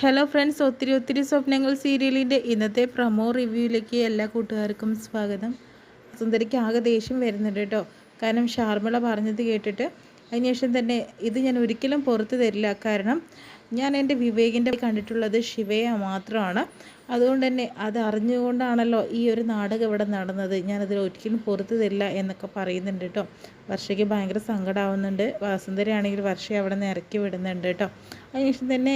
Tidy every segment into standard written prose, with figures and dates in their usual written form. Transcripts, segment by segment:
Hello friends, ഒത്തിരി ഒത്തിരി സ്വപ്നങ്ങൾ സീരിയലിൻ്റെ ഇന്നത്തെ പ്രൊമോ റിവ്യൂയിലേക്ക് എല്ലാ കൂട്ടുകാർക്കും സ്വാഗതം. സുന്ദരിക്ക് ആകെ ദേഷ്യം വരുന്നുണ്ട് കേട്ടോ. കാരണം ഷാർമിള പറഞ്ഞത് കേട്ടിട്ട് അതിനുശേഷം തന്നെ ഇത് ഞാൻ ഒരിക്കലും പുറത്തു തരില്ല. കാരണം ഞാൻ എൻ്റെ വിവേകിൻ്റെ കണ്ടിട്ടുള്ളത് ശിവയെ മാത്രമാണ്. അതുകൊണ്ട് തന്നെ അത് അറിഞ്ഞുകൊണ്ടാണല്ലോ ഈ ഒരു നാടകം ഇവിടെ നടന്നത്. ഞാനതിൽ ഒരിക്കലും പുറത്തു തരില്ല എന്നൊക്കെ പറയുന്നുണ്ട് കേട്ടോ. വർഷയ്ക്ക് ഭയങ്കര സങ്കടമാവുന്നുണ്ട്. വസുന്ധരയാണെങ്കിൽ വർഷയെ അവിടെ നിന്ന് ഇറക്കി വിടുന്നുണ്ട് കേട്ടോ. അതിനുശേഷം തന്നെ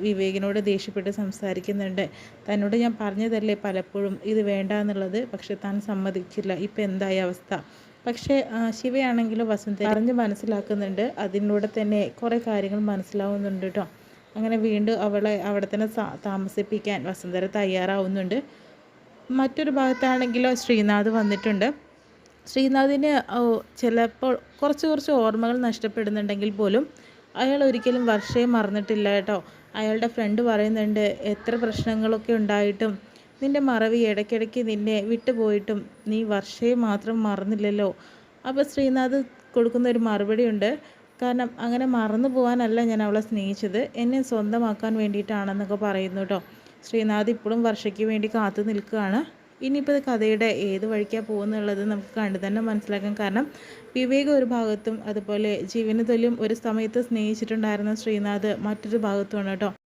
വിവേകിനോട് ദേഷ്യപ്പെട്ട് സംസാരിക്കുന്നുണ്ട്. തന്നോട് ഞാൻ പറഞ്ഞതല്ലേ പലപ്പോഴും ഇത് വേണ്ട എന്നുള്ളത്, പക്ഷെ താൻ സമ്മതിച്ചില്ല. ഇപ്പം എന്തായി അവസ്ഥ? പക്ഷേ ശിവയാണെങ്കിലും വസുന്ധര പറഞ്ഞ് മനസ്സിലാക്കുന്നുണ്ട്. അതിലൂടെ തന്നെ കുറേ കാര്യങ്ങൾ മനസ്സിലാവുന്നുണ്ട് കേട്ടോ. അങ്ങനെ വീണ്ടും അവളെ അവിടെ തന്നെ താമസിപ്പിക്കാൻ വസുന്ധര തയ്യാറാവുന്നുണ്ട്. മറ്റൊരു ഭാഗത്താണെങ്കിലോ ശ്രീനാഥ് വന്നിട്ടുണ്ട്. ശ്രീനാഥിന് ചിലപ്പോൾ കുറച്ച് ഓർമ്മകൾ നഷ്ടപ്പെടുന്നുണ്ടെങ്കിൽ പോലും അയാൾ ഒരിക്കലും വർഷയെ മറന്നിട്ടില്ല കേട്ടോ. അയാളുടെ ഫ്രണ്ട് പറയുന്നുണ്ട്, എത്ര പ്രശ്നങ്ങളൊക്കെ ഉണ്ടായിട്ടും നിൻ്റെ മറവി ഇടയ്ക്കിടയ്ക്ക് നിന്നെ വിട്ടുപോയിട്ടും നീ വർഷയെ മാത്രം മറന്നില്ലല്ലോ. അപ്പോൾ ശ്രീനാഥ് കൊടുക്കുന്ന ഒരു മറുപടി ഉണ്ട്. കാരണം അങ്ങനെ മറന്നു പോകാനല്ല ഞാൻ അവളെ സ്നേഹിച്ചത്, എന്നെ സ്വന്തമാക്കാൻ വേണ്ടിയിട്ടാണെന്നൊക്കെ പറയുന്നു കേട്ടോ. ശ്രീനാഥ് ഇപ്പോഴും വർഷയ്ക്ക് വേണ്ടി കാത്തു നിൽക്കുകയാണ്. ഇനിയിപ്പോൾ കഥയുടെ ഏത് വഴിക്കാണ് പോകുന്നുള്ളത് നമുക്ക് കണ്ടു തന്നെ മനസ്സിലാക്കാം. കാരണം വിവേക് ഒരു ഭാഗത്തും അതുപോലെ ജീവന് തുല്യം ഒരു സമയത്ത് സ്നേഹിച്ചിട്ടുണ്ടായിരുന്ന ശ്രീനാഥ് മറ്റൊരു ഭാഗത്തുമാണ് കേട്ടോ.